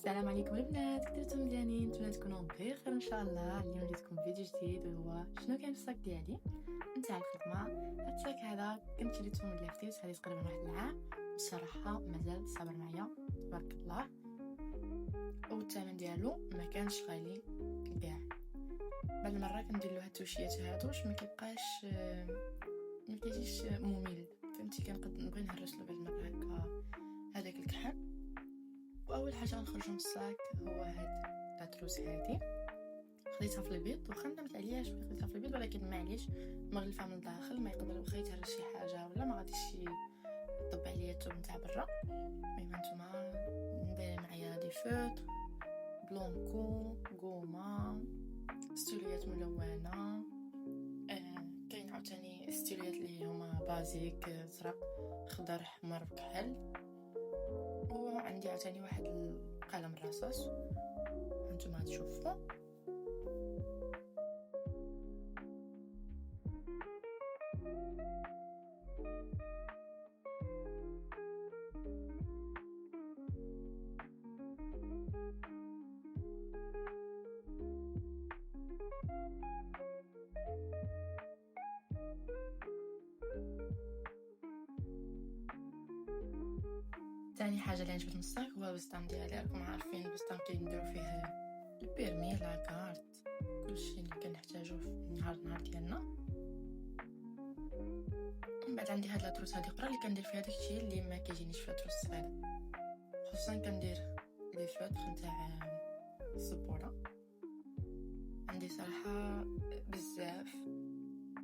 السلام عليكم البنات، كيفكم مزيانين؟ نتمنى تكونوا بخير ان شاء الله. اليوم جيتكم فيديو جديد وهو شنو كاين في الصاك ديالي نتاع الخدمه. هاد الصاك هذا كنت شريته من لافتيس هذه تقريبا واحد العام. الصراحه مازال صابر معايا تبارك الله، والثمن ديالو ما كانش غالي كاع. بعد المره كندير له هاد التوشيات هادو باش ما كيبقاش ما كيجيش ممل، فهمتي؟ نبغي نهرس له بعد المره هكا هذاك الكحل. واول حاجه غنخرجوا من الصاك هو هاد التروس هادي، خديتها في البيض واخا ندمت عليها شويه، خديتها في البيض ولكن معليش مغلفه من الداخل، ما يقدر واخا يتهرس شي حاجه ولا ما غاديش يطب عليا الثوب نتاع برا. المهم هانتوما ندير معايا دي فوت بلونكو غوما ستيليات ملونه. كاين عاوتاني ستيليات اللي هما بازيك زرق خضر احمر كحل. وعندي عاوتاني واحد القلم الرصاص هانتوما تشوفوا. ثاني حاجه اللي عجبتني من الصاك هو البسطام ديالي. راكم عارفين البسطام كنديرو فيه البيرمي لاكارت كلشي اللي كنحتاجو في النهار ديالنا. من بعد عندي هاد لاطروس هادي اخرى اللي كندير فيها داكشي اللي ما كيجينيش في لاطروس صغيره، خصوصا كندير لي فوتر نتاع السبوره. عندي صراحه بزاف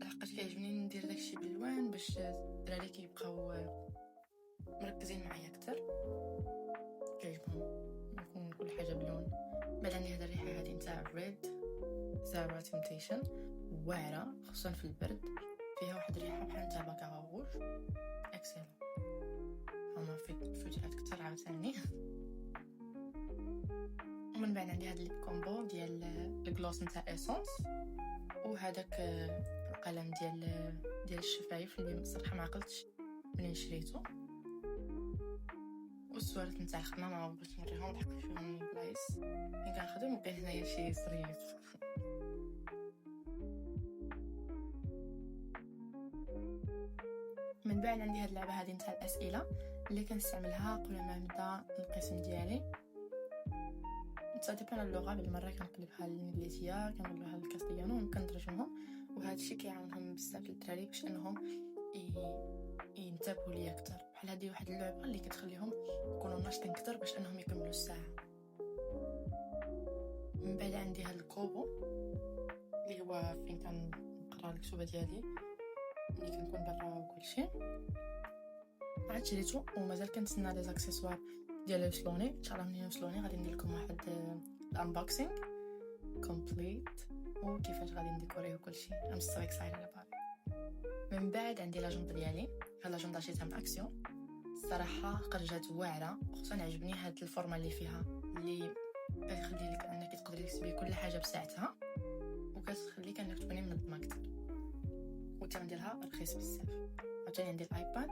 لحقاش كيعجبني ندير داكشي باللوان باش الدراري كيبقاو مركزين معايا اكثر، كيعجبهم يكون كل حاجه بلون. بعد عندي هاد الريحه هادي نتاع ريد زارا تيمتيشن، واعره خصوصا في البرد، فيها واحد الريحه بحال نتاع باكا روج اكسل. هما فوتات كثر عاوتاني. ومن بعد عندي هاد الليب كومبو ديال الجلوس نتاع اسونس، وهذاك القلم ديال الشفايف اللي صراحه ما عقلتش منين شريته. والصورات نتاع الخدمه ما بغيتش نوريهم لحق فيهم بلايص فين كنخدم، وكاين هنايا شي صريف. من بعد عندي هاد اللعبه هادي نتاع الاسئله اللي كنستعملها قبل ما نبدا القسم ديالي. تديبان اللغه، بالمره كنقلبها للانجليزيه كنقلبها للكاستيانو وكندرجمهم، وهذا الشيء كيعاونهم بزاف الدراري باش انهم ينتبهوا ليا اكثر. بحال هذه واحد اللعبه اللي كتخليهم يكونوا ناشطين اكثر باش انهم يكملوا الساعه. من بعد عندي هذا الكوبو اللي هو فين كنقرا الكتوبه ديالي ملي كنكون برا وكلشي. عاد شريته ومازال كنتسنى لي زاكسيسوار ديال يوصلوني ان شاء الله. من يوصلوني غادي ندير لكم واحد الانبوكسينغ كومبليت وكيفاش غادي نديكوريه وكلشي. ام سو اكسايتد اباوت. من بعد عندي لاجوندا ديالي، هاد لاجوندا شريتها من اكسيون، الصراحه خرجت واعره. خصوصا عجبني هاد الفورما اللي فيها اللي كتخلي لك انك تقدري تكتبي كل حاجه بساعتها، وكتخليك انك تكوني منظمه اكثر، والثمن ديالها رخيص بزاف. عاوتاني عندي الايباد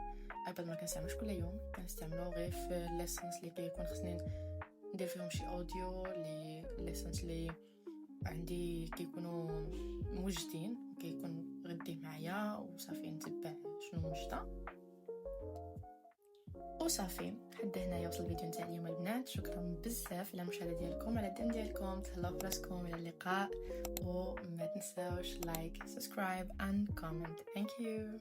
ما كنستعملوش كل يوم، كنستعملو غير في الليسونس اللي كيكون خصني ندير فيهم شي اوديو لي ليسونس اللي عندي كيكونوا موجدين، كيكون غديه معايا وصافي نتبع شنو موجده وصافي. لحد هنايا وصل الفيديو نتاع اليوم البنات. شكرا بزاف على المشاهده ديالكم، على الدعم ديالكم. تهلاو فراسكم، الى اللقاء، وما تنساوش لايك سبسكرايب اند كومنت. ثانك يو.